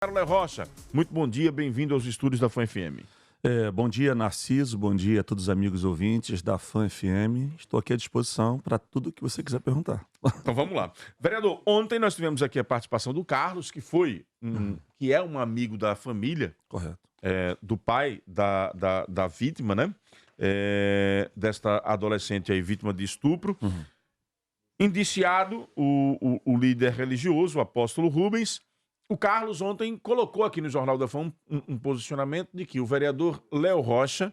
Carlos Rocha, muito bom dia, bem-vindo aos estúdios da Fã FM. Bom dia, Narciso, bom dia a todos os amigos ouvintes da Fã FM. Estou aqui à disposição para tudo que você quiser perguntar. Então vamos lá. Vereador, ontem nós tivemos aqui a participação do Carlos, que é um amigo da família. Correto. Do pai da vítima, né? Desta adolescente aí, vítima de estupro. Indiciado o líder religioso, o apóstolo Rubens. O Carlos ontem colocou aqui no Jornal da Fã um posicionamento de que o vereador Léo Rocha,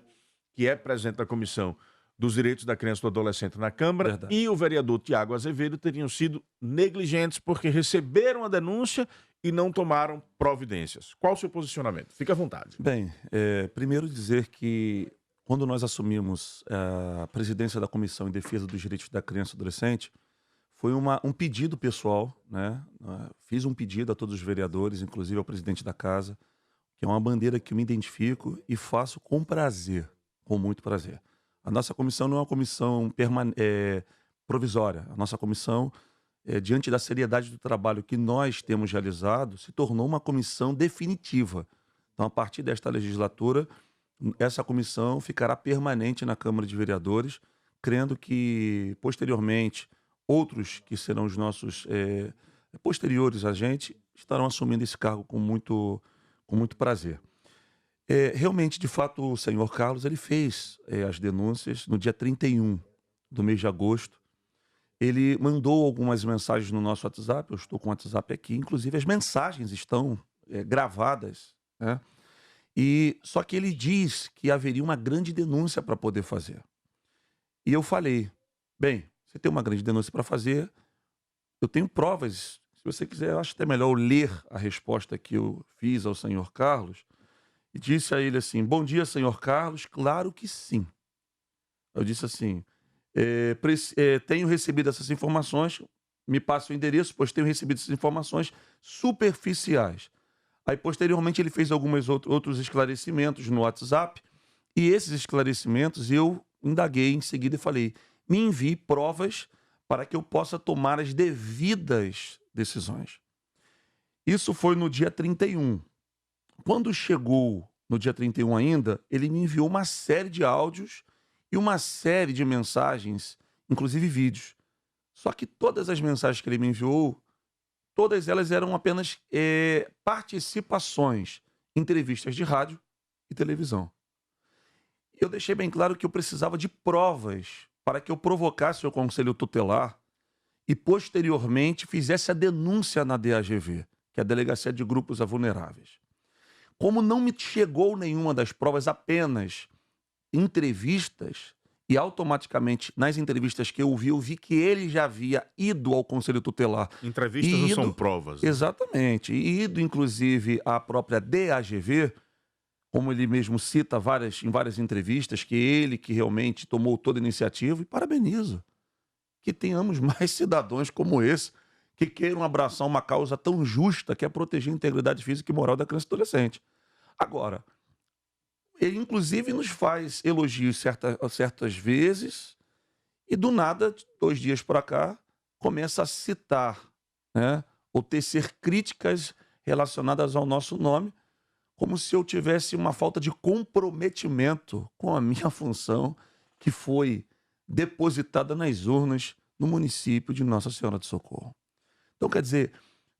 que é presidente da Comissão dos Direitos da Criança e do Adolescente na Câmara, Verdade. e o vereador Tiago Azevedo teriam sido negligentes porque receberam a denúncia e não tomaram providências. Qual o seu posicionamento? Fique à vontade. Bem, primeiro dizer que quando nós assumimos a presidência da Comissão em Defesa dos Direitos da Criança e do Adolescente, foi um pedido pessoal, né? Fiz um pedido a todos os vereadores, inclusive ao presidente da casa, que é uma bandeira que eu me identifico e faço com prazer, com muito prazer. A nossa comissão não é uma comissão provisória. A nossa comissão, diante da seriedade do trabalho que nós temos realizado, se tornou uma comissão definitiva. Então, a partir desta legislatura, essa comissão ficará permanente na Câmara de Vereadores, crendo que, posteriormente, outros que serão os nossos posteriores a gente estarão assumindo esse cargo com muito prazer. Realmente, de fato, o senhor Carlos ele fez as denúncias no dia 31 do mês de agosto. Ele mandou algumas mensagens no nosso WhatsApp, eu estou com o WhatsApp aqui, inclusive as mensagens estão gravadas, né? Só que ele diz que haveria uma grande denúncia para poder fazer. E eu falei, bem, você tem uma grande denúncia para fazer, eu tenho provas. Se você quiser, eu acho até melhor eu ler a resposta que eu fiz ao senhor Carlos. E disse a ele assim, bom dia, senhor Carlos, claro que sim. Eu disse assim, tenho recebido essas informações, me passa o endereço, pois tenho recebido essas informações superficiais. Aí, posteriormente, ele fez alguns outros esclarecimentos no WhatsApp, e esses esclarecimentos eu indaguei em seguida e falei, me envie provas para que eu possa tomar as devidas decisões. Isso foi no dia 31. Quando chegou no dia 31 ainda, ele me enviou uma série de áudios e uma série de mensagens, inclusive vídeos. Só que todas as mensagens que ele me enviou, todas elas eram apenas participações, entrevistas de rádio e televisão. Eu deixei bem claro que eu precisava de provas para que eu provocasse o Conselho Tutelar e, posteriormente, fizesse a denúncia na DAGV, que é a Delegacia de Grupos Vulneráveis. Como não me chegou nenhuma das provas, apenas entrevistas, e automaticamente, nas entrevistas que eu vi que ele já havia ido ao Conselho Tutelar. Entrevistas não são provas. Né? Exatamente. E ido, inclusive, à própria DAGV, como ele mesmo cita em várias entrevistas, que ele que realmente tomou toda a iniciativa, e parabenizo. Que tenhamos mais cidadãos como esse, que queiram abraçar uma causa tão justa, que é proteger a integridade física e moral da criança e adolescente. Agora, ele inclusive nos faz elogios certas vezes, e do nada, 2 dias para cá, começa a citar, né, ou tecer críticas relacionadas ao nosso nome, como se eu tivesse uma falta de comprometimento com a minha função que foi depositada nas urnas no município de Nossa Senhora do Socorro. Então, quer dizer,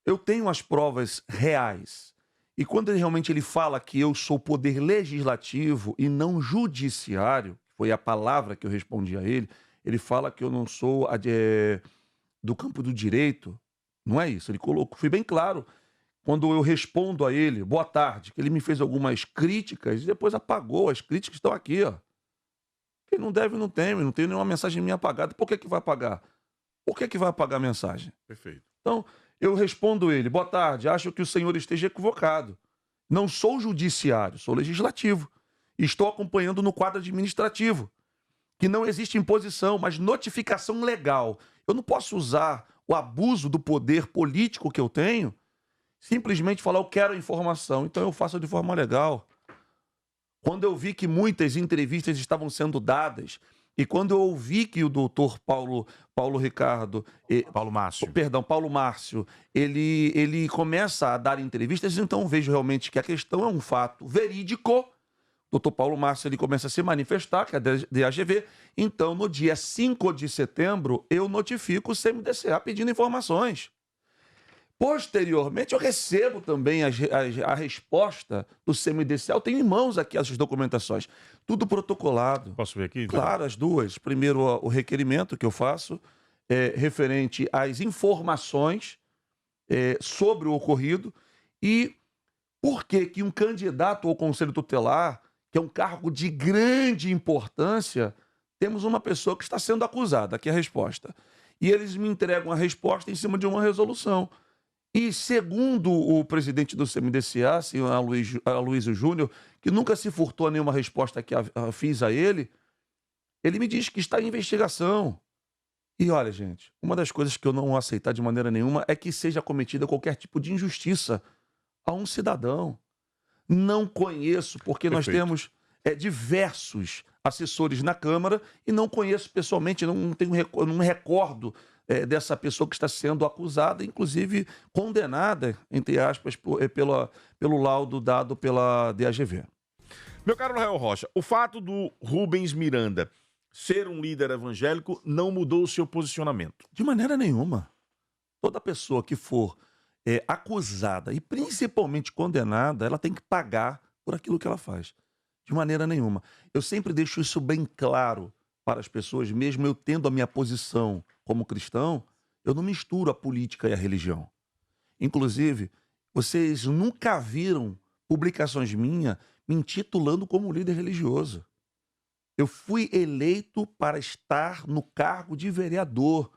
eu tenho as provas reais. E quando ele fala que eu sou poder legislativo e não judiciário, que foi a palavra que eu respondi a ele, ele fala que eu não sou do campo do direito. Não é isso, ele colocou, fui bem claro. Quando eu respondo a ele, boa tarde, que ele me fez algumas críticas e depois apagou. As críticas estão aqui, ó. Quem não deve, não teme. Não tem nenhuma mensagem minha apagada. Por que vai apagar? Por que vai apagar a mensagem? Perfeito. Então, eu respondo ele, boa tarde, acho que o senhor esteja equivocado. Não sou judiciário, sou legislativo. Estou acompanhando no quadro administrativo, que não existe imposição, mas notificação legal. Eu não posso usar o abuso do poder político que eu tenho, simplesmente falar, eu quero a informação, então eu faço de forma legal. Quando eu vi que muitas entrevistas estavam sendo dadas E quando eu ouvi que o doutor Paulo Ricardo, Paulo Márcio. perdão, Paulo Márcio, ele começa a dar entrevistas, então vejo realmente que a questão é um fato verídico. Doutor Paulo Márcio, ele começa a se manifestar, que é a DAGV. Então, no dia 5 de setembro, eu notifico o CMDCA pedindo informações. Posteriormente, eu recebo também a resposta do CMDCA. Eu tenho em mãos aqui as documentações. Tudo protocolado. Posso ver aqui? Claro, as duas. Primeiro, o requerimento que eu faço, referente às informações sobre o ocorrido e por que um candidato ao Conselho Tutelar, que é um cargo de grande importância, temos uma pessoa que está sendo acusada. Aqui é a resposta. E eles me entregam a resposta em cima de uma resolução. E segundo o presidente do CMDCA, senhor Aloysio Júnior, que nunca se furtou a nenhuma resposta que fiz a ele me diz que está em investigação. E olha, gente, uma das coisas que eu não vou aceitar de maneira nenhuma é que seja cometida qualquer tipo de injustiça a um cidadão. Não conheço, porque nós temos diversos assessores na Câmara e não conheço pessoalmente, não me recordo dessa pessoa que está sendo acusada, inclusive condenada, entre aspas, pelo laudo dado pela DAGV. Meu caro Léo Rocha, o fato do Rubens Miranda ser um líder evangélico não mudou o seu posicionamento? De maneira nenhuma. Toda pessoa que for acusada e principalmente condenada, ela tem que pagar por aquilo que ela faz. De maneira nenhuma. Eu sempre deixo isso bem claro para as pessoas, mesmo eu tendo a minha posição como cristão, eu não misturo a política e a religião. Inclusive, vocês nunca viram publicações minhas me intitulando como líder religioso. Eu fui eleito para estar no cargo de vereador,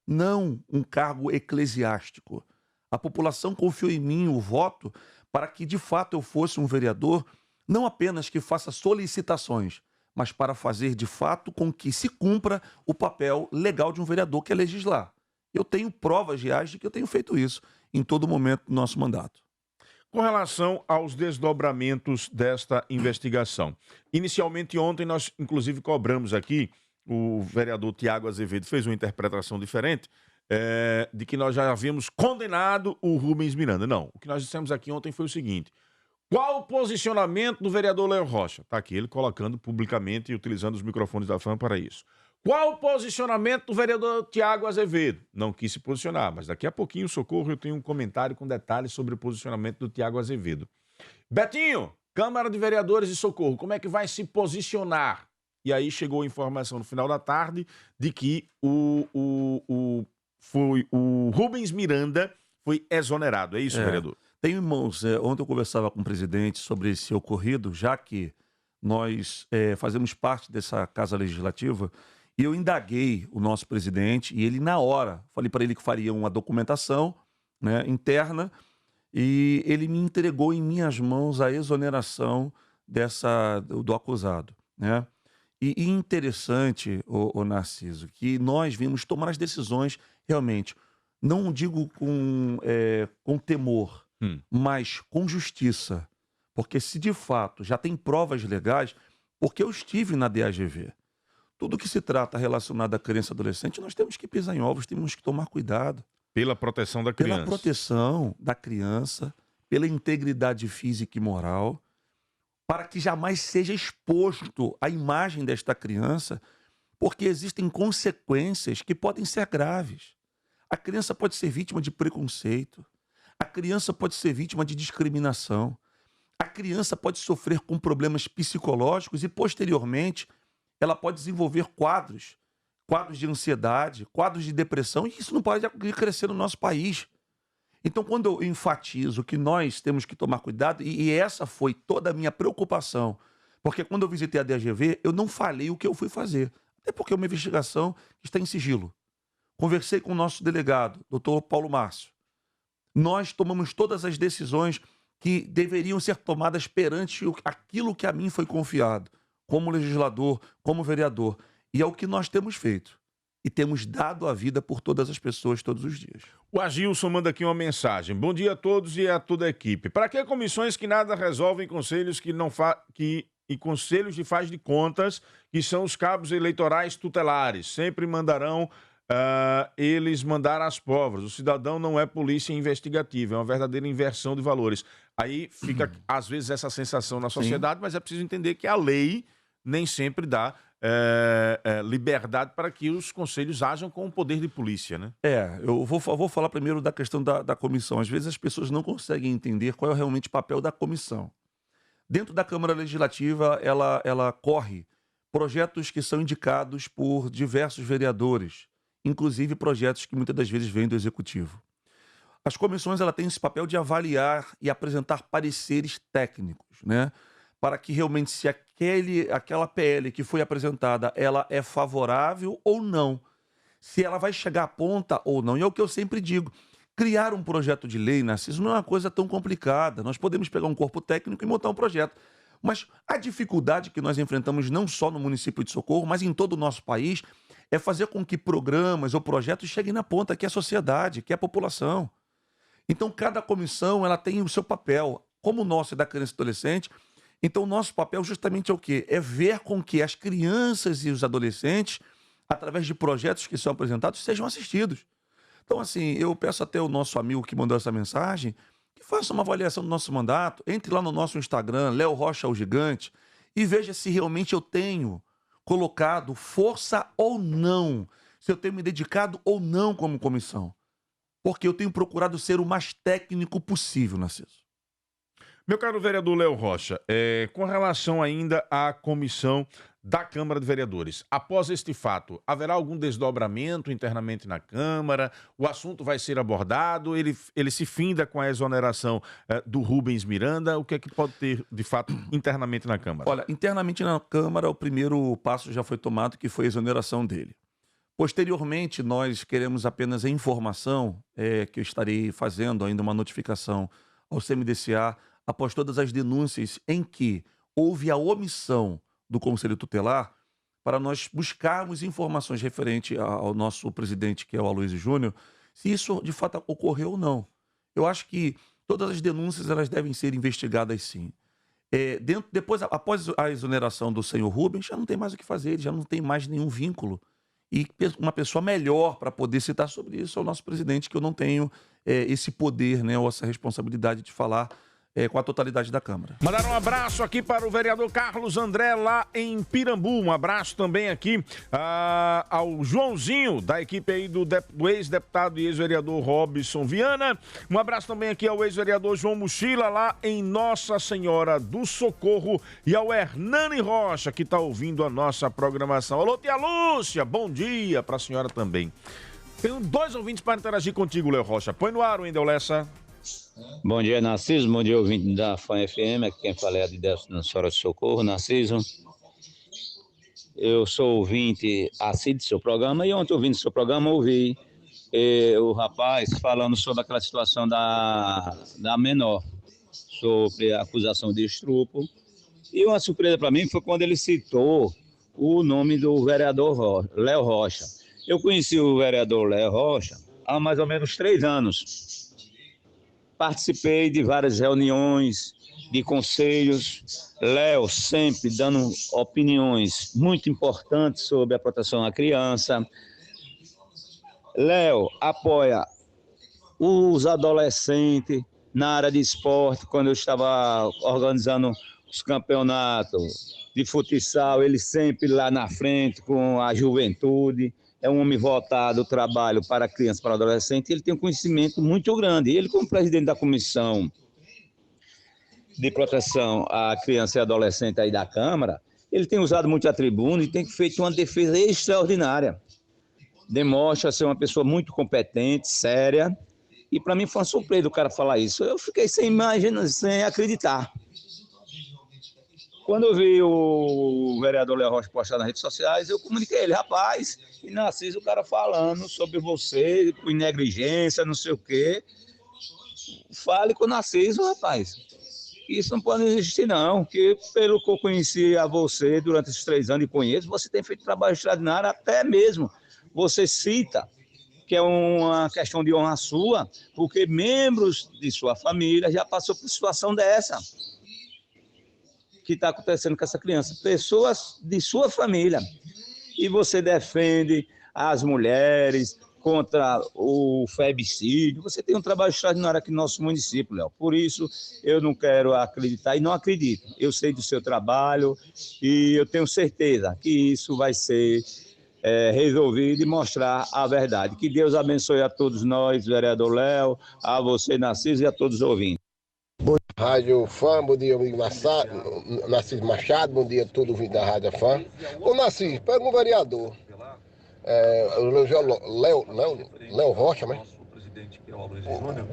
não um cargo eclesiástico. A população confiou em mim o voto para que, de fato, eu fosse um vereador, não apenas que faça solicitações, mas para fazer, de fato, com que se cumpra o papel legal de um vereador, que é legislar. Eu tenho provas reais de que eu tenho feito isso em todo momento do nosso mandato. Com relação aos desdobramentos desta investigação. Inicialmente, ontem, nós, inclusive, cobramos aqui, o vereador Tiago Azevedo fez uma interpretação diferente, de que nós já havíamos condenado o Rubens Miranda. Não, o que nós dissemos aqui ontem foi o seguinte: qual o posicionamento do vereador Léo Rocha? Está aqui ele colocando publicamente e utilizando os microfones da FAM para isso. Qual o posicionamento do vereador Tiago Azevedo? Não quis se posicionar, mas daqui a pouquinho, Socorro, eu tenho um comentário com detalhes sobre o posicionamento do Tiago Azevedo. Betinho, Câmara de Vereadores de Socorro, como é que vai se posicionar? E aí chegou a informação no final da tarde de que o Rubens Miranda foi exonerado. É isso, vereador? Tenho irmãos, ontem eu conversava com o presidente sobre esse ocorrido, já que nós fazemos parte dessa Casa Legislativa, e eu indaguei o nosso presidente, e ele na hora, falei para ele que faria uma documentação, né, interna, e ele me entregou em minhas mãos a exoneração do acusado, né? E interessante, ô Narciso, que nós vimos tomar as decisões realmente, não digo com temor, mas com justiça. Porque se de fato já tem provas legais, porque eu estive na DAGV. Tudo que se trata relacionado à criança e adolescente, nós temos que pisar em ovos, temos que tomar cuidado. Pela proteção da criança. Pela proteção da criança, pela integridade física e moral, para que jamais seja exposto a imagem desta criança, porque existem consequências que podem ser graves. A criança pode ser vítima de preconceito, a criança pode ser vítima de discriminação, a criança pode sofrer com problemas psicológicos e, posteriormente, ela pode desenvolver quadros de ansiedade, quadros de depressão, e isso não pode crescer no nosso país. Então, quando eu enfatizo que nós temos que tomar cuidado, e essa foi toda a minha preocupação, porque quando eu visitei a DAGV, eu não falei o que eu fui fazer, até porque é uma investigação que está em sigilo. Conversei com o nosso delegado, doutor Paulo Márcio. Nós tomamos todas as decisões que deveriam ser tomadas perante aquilo que a mim foi confiado, como legislador, como vereador. E é o que nós temos feito. E temos dado a vida por todas as pessoas todos os dias. O Agilson manda aqui uma mensagem. Bom dia a todos e a toda a equipe. Para que comissões que nada resolvem, conselhos que e conselhos de faz de contas, que são os cabos eleitorais tutelares. Sempre mandarão eles mandar as provas. O cidadão não é polícia investigativa, é uma verdadeira inversão de valores. Aí fica, às vezes, essa sensação na sociedade, mas é preciso entender que a lei nem sempre dá liberdade para que os conselhos ajam com o poder de polícia, né? Eu vou falar primeiro da questão da comissão. Às vezes as pessoas não conseguem entender qual é realmente o papel da comissão. Dentro da Câmara Legislativa, ela corre projetos que são indicados por diversos vereadores, inclusive projetos que muitas das vezes vêm do Executivo. As comissões têm esse papel de avaliar e apresentar pareceres técnicos, né? Para que realmente, se aquela PL que foi apresentada, ela é favorável ou não, se ela vai chegar à ponta ou não. E é o que eu sempre digo, criar um projeto de lei, Narciso, não é uma coisa tão complicada. Nós podemos pegar um corpo técnico e montar um projeto. Mas a dificuldade que nós enfrentamos não só no município de Socorro, mas em todo o nosso país, é fazer com que programas ou projetos cheguem na ponta, que é a sociedade, que é a população. Então, cada comissão ela tem o seu papel. Como o nosso é da criança e adolescente, então o nosso papel justamente é o quê? É ver com que as crianças e os adolescentes, através de projetos que são apresentados, sejam assistidos. Então, assim, eu peço até o nosso amigo que mandou essa mensagem, que faça uma avaliação do nosso mandato, entre lá no nosso Instagram, Léo Rocha o Gigante, e veja se realmente eu tenho colocado força ou não, se eu tenho me dedicado ou não como comissão. Porque eu tenho procurado ser o mais técnico possível, Narciso. Meu caro vereador Léo Rocha, com relação ainda à comissão da Câmara de Vereadores, após este fato, haverá algum desdobramento internamente na Câmara? O assunto vai ser abordado? Ele se finda com a exoneração do Rubens Miranda? O que é que pode ter, de fato, internamente na Câmara? Olha, internamente na Câmara, o primeiro passo já foi tomado, que foi a exoneração dele. Posteriormente, nós queremos apenas a informação, que eu estarei fazendo ainda uma notificação ao CMDCA, após todas as denúncias em que houve a omissão do Conselho Tutelar, para nós buscarmos informações referentes ao nosso presidente, que é o Aloysio Júnior, se isso de fato ocorreu ou não. Eu acho que todas as denúncias elas devem ser investigadas sim. Após a exoneração do senhor Rubens, já não tem mais o que fazer, ele já não tem mais nenhum vínculo. E uma pessoa melhor para poder citar sobre isso é o nosso presidente, que eu não tenho esse poder, né, ou essa responsabilidade de falar com a totalidade da Câmara. Mandar um abraço aqui para o vereador Carlos André, lá em Pirambu. Um abraço também aqui ao Joãozinho, da equipe aí do ex-deputado e ex-vereador Robson Viana. Um abraço também aqui ao ex-vereador João Mochila, lá em Nossa Senhora do Socorro. E ao Hernani Rocha, que está ouvindo a nossa programação. Alô, tia Lúcia, bom dia para a senhora também. Tenho 2 ouvintes para interagir contigo, Léo Rocha. Põe no ar o Wendel Lessa. Bom dia, Narciso. Bom dia, ouvinte da FAM FM. Aqui quem fala é a de Nossa Senhora de Socorro, Narciso. Eu sou ouvinte assíduo do seu programa e ontem, ouvindo o seu programa, ouvi o rapaz falando sobre aquela situação da menor, sobre a acusação de estupro. E uma surpresa para mim foi quando ele citou o nome do vereador Léo Rocha. Eu conheci o vereador Léo Rocha há mais ou menos 3 anos. Participei de várias reuniões, de conselhos. Léo sempre dando opiniões muito importantes sobre a proteção à criança. Léo apoia os adolescentes na área de esporte. Quando eu estava organizando os campeonatos de futsal, ele sempre lá na frente com a juventude. É um homem voltado ao trabalho para criança, para adolescente, ele tem um conhecimento muito grande. Ele, como presidente da Comissão de Proteção à Criança e Adolescente aí da Câmara, ele tem usado muito a tribuna e tem feito uma defesa extraordinária. Demonstra ser uma pessoa muito competente, séria, e para mim foi uma surpresa o cara falar isso. Eu fiquei sem acreditar. Quando eu vi o vereador Léo Rocha postar nas redes sociais, eu comuniquei ele, rapaz, e Narciso, o cara falando sobre você, com negligência, não sei o quê. Fale com o Narciso, rapaz. Isso não pode existir, não, porque pelo que eu conheci a você durante esses 3 anos e conheço, você tem feito trabalho extraordinário, até mesmo você cita que é uma questão de honra sua, porque membros de sua família já passou por situação dessa. que está acontecendo com essa criança. Pessoas de sua família. E você defende as mulheres contra o femicídio. Você tem um trabalho extraordinário aqui no nosso município, Léo. Por isso, eu não quero acreditar e não acredito. Eu sei do seu trabalho e eu tenho certeza que isso vai ser resolvido e mostrar a verdade. Que Deus abençoe a todos nós, vereador Léo, a você, Narciso, e a todos os ouvintes. Rádio Fã, bom dia, amigo Narciso Machado, bom dia a todo ouvinte da Rádio Fã. Ô Narciso, pega um vereador, Léo Rocha, né?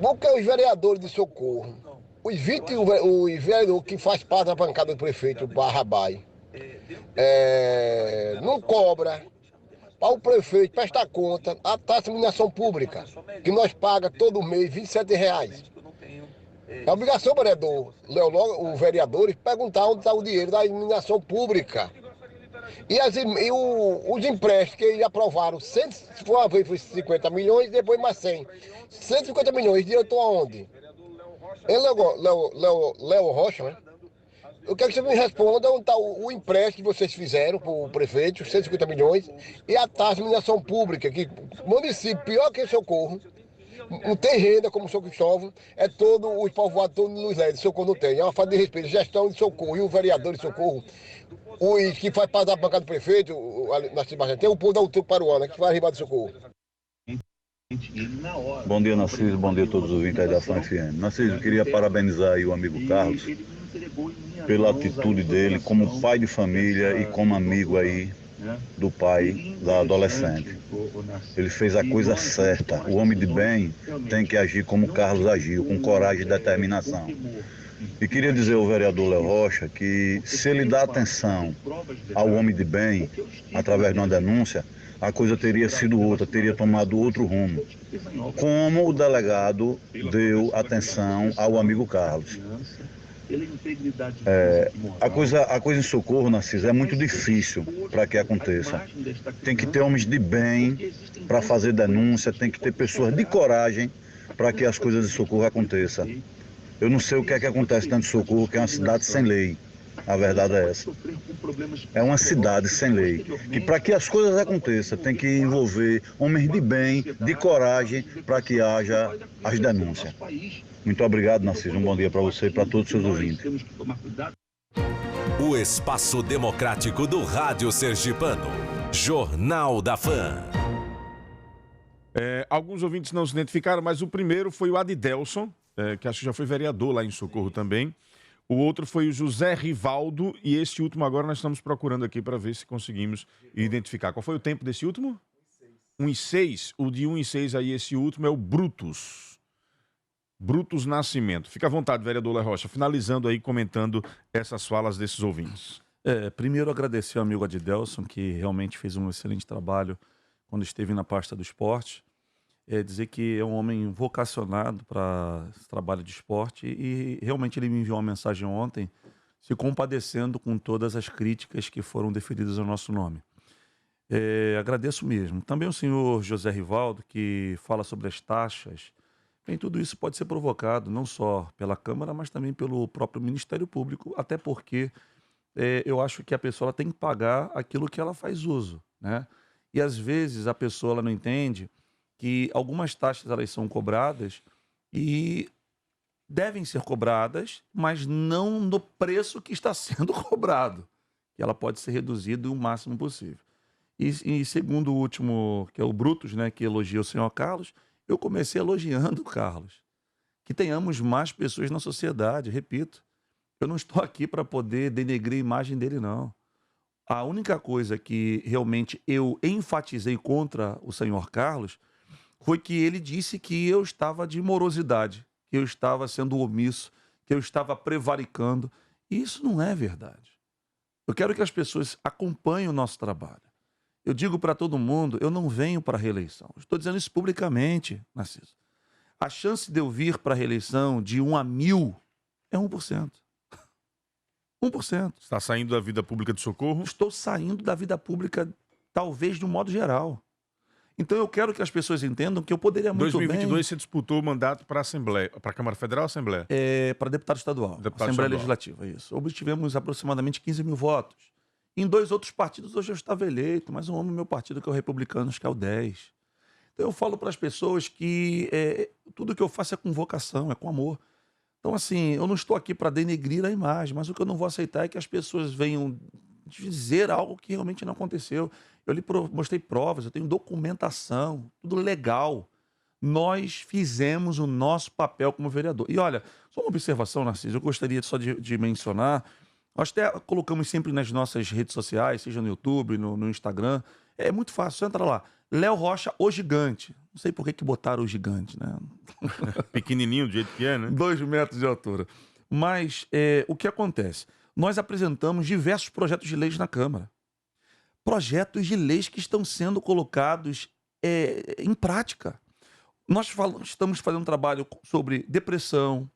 Porque os vereadores de Socorro, os vereadores que faz parte da bancada do prefeito Barrabai, não cobra para o prefeito prestar conta a taxa de iluminação pública, que nós paga todo mês R$27. É obrigação, vereador, os vereadores, perguntar onde está o dinheiro da iluminação pública. E os empréstimos que eles aprovaram, uma vez foi 50 milhões, depois mais 100. 150 milhões, dinheiro estão aonde? Léo Rocha, né? Eu quero que você me responda onde está o empréstimo que vocês fizeram para o prefeito, 150 milhões, e a taxa de iluminação pública, que município pior que Socorro, não tem renda como São Cristóvão, todo os povoados todos de luz LED, Socorro não tem. É uma falta de respeito. Gestão de Socorro e o vereador de Socorro, os que faz parte da bancada do prefeito, tem o povo da UTU Paruana, que vai arribar de Socorro. Bom dia, Narciso. Bom dia a todos os ouvintes aí da Fã FM. Narciso, eu queria parabenizar aí o amigo Carlos pela atitude dele como pai de família e como amigo aí do pai da adolescente. Ele fez a coisa certa. O homem de bem tem que agir como Carlos agiu, com coragem e determinação. E queria dizer ao vereador Léo Rocha que se ele dá atenção ao homem de bem, através de uma denúncia, a coisa teria sido outra, teria tomado outro rumo. Como o delegado deu atenção ao amigo Carlos. A coisa em Socorro, Narciso, é muito difícil para que aconteça. Tem que ter homens de bem para fazer denúncia, tem que ter pessoas de coragem para que as coisas de Socorro aconteçam. Eu não sei o que é que acontece dentro de Socorro, que é uma cidade sem lei. A verdade é essa. É uma cidade sem lei. Que para que as coisas aconteçam, tem que envolver homens de bem, de coragem, para que haja as denúncias. Muito obrigado, Narciso. Um bom dia para você e para todos os seus ouvintes. O Espaço Democrático do Rádio Sergipano. Jornal da Fã. Alguns ouvintes não se identificaram, mas o primeiro foi o Adidelson, que acho que já foi vereador lá em Socorro também. O outro foi o José Rivaldo e esse último agora nós estamos procurando aqui para ver se conseguimos identificar. Qual foi o tempo desse último? 1:06. O de 1:06 aí, esse último é o Brutus. Brutus Nascimento. Fica à vontade, vereador Léo Rocha, finalizando aí, comentando essas falas desses ouvintes. Primeiro agradecer ao amigo Adidelson, que realmente fez um excelente trabalho quando esteve na pasta do esporte. Dizer que é um homem vocacionado para esse trabalho de esporte e realmente ele me enviou uma mensagem ontem se compadecendo com todas as críticas que foram deferidas ao nosso nome. Agradeço mesmo. Também o senhor José Rivaldo, que fala sobre as taxas. Bem, tudo isso pode ser provocado não só pela Câmara, mas também pelo próprio Ministério Público, até porque eu acho que a pessoa ela tem que pagar aquilo que ela faz uso, né? E às vezes a pessoa ela não entende que algumas taxas elas são cobradas e devem ser cobradas, mas não no preço que está sendo cobrado, que ela pode ser reduzida o máximo possível. E segundo o último, que é o Brutus, né, que elogia o senhor Carlos, eu comecei elogiando o Carlos. Que tenhamos mais pessoas na sociedade, repito. Eu não estou aqui para poder denegrir a imagem dele, não. A única coisa que realmente eu enfatizei contra o senhor Carlos foi que ele disse que eu estava de morosidade, que eu estava sendo omisso, que eu estava prevaricando. E isso não é verdade. Eu quero que as pessoas acompanhem o nosso trabalho. Eu digo para todo mundo, eu não venho para a reeleição. Estou dizendo isso publicamente, Narciso. A chance de eu vir para a reeleição de 1 a 1000 é 1%. 1%. Está saindo da vida pública de Socorro? Estou saindo da vida pública, talvez de um modo geral. Então eu quero que as pessoas entendam que eu poderia Em muito 2022 você disputou o mandato para a Assembleia, para a Câmara Federal ou Assembleia? para deputado estadual, Deputado Assembleia estadual. Legislativa, isso. Obtivemos aproximadamente 15 mil votos. Em 2 outros partidos hoje eu estava eleito, mas eu amo meu partido, que é o Republicanos, que é o 10. Então eu falo para as pessoas que tudo que eu faço é com vocação, é com amor. Então, assim, eu não estou aqui para denegrir a imagem, mas o que eu não vou aceitar é que as pessoas venham dizer algo que realmente não aconteceu. Eu lhe mostrei provas, eu tenho documentação, tudo legal. Nós fizemos o nosso papel como vereador. E olha, só uma observação, Narciso, eu gostaria só de mencionar. Nós até colocamos sempre nas nossas redes sociais, seja no YouTube, no Instagram. É muito fácil, você entra lá. Léo Rocha, o Gigante. Não sei por que botaram o Gigante, né? Pequenininho do jeito que é, né? 2 metros de altura. Mas o que acontece? Nós apresentamos diversos projetos de leis na Câmara. Projetos de leis que estão sendo colocados em prática. Nós estamos fazendo um trabalho sobre depressão,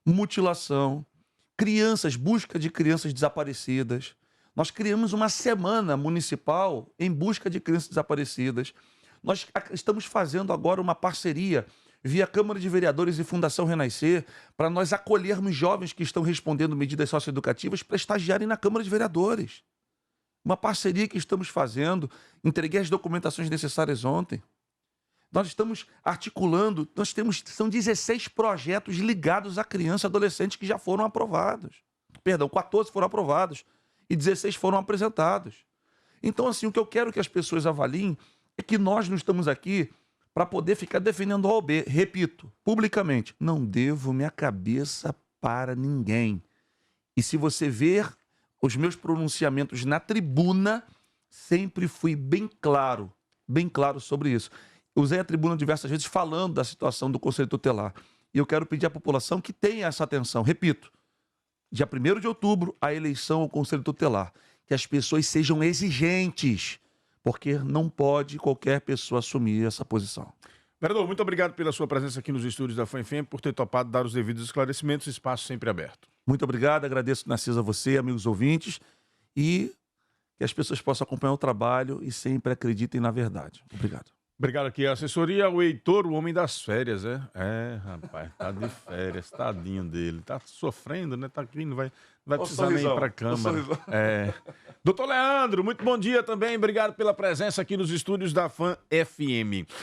mutilação, crianças, busca de crianças desaparecidas. Nós criamos uma semana municipal em busca de crianças desaparecidas. Nós estamos fazendo agora uma parceria via Câmara de Vereadores e Fundação Renascer para nós acolhermos jovens que estão respondendo medidas socioeducativas para estagiarem na Câmara de Vereadores. Uma parceria que estamos fazendo, entreguei as documentações necessárias ontem. Nós estamos articulando, são 16 projetos ligados a criança e adolescente que já foram aprovados. Perdão, 14 foram aprovados e 16 foram apresentados. Então, assim, o que eu quero que as pessoas avaliem é que nós não estamos aqui para poder ficar defendendo o OAB. Repito, publicamente, não devo minha cabeça para ninguém. E se você ver os meus pronunciamentos na tribuna, sempre fui bem claro sobre isso. Usei a tribuna diversas vezes falando da situação do Conselho Tutelar. E eu quero pedir à população que tenha essa atenção. Repito, dia 1º de outubro, a eleição ao Conselho Tutelar. Que as pessoas sejam exigentes, porque não pode qualquer pessoa assumir essa posição. Vereador, muito obrigado pela sua presença aqui nos estúdios da FAM-FM, por ter topado dar os devidos esclarecimentos, espaço sempre aberto. Muito obrigado, agradeço, Narciso, a você, amigos ouvintes, e que as pessoas possam acompanhar o trabalho e sempre acreditem na verdade. Obrigado. Obrigado aqui a assessoria, o Heitor, o homem das férias, rapaz, tá de férias, tadinho dele, tá sofrendo, né, tá aqui, não vai precisar nem ir pra Câmara. Doutor Leandro, muito bom dia também, obrigado pela presença aqui nos estúdios da FAM-FM.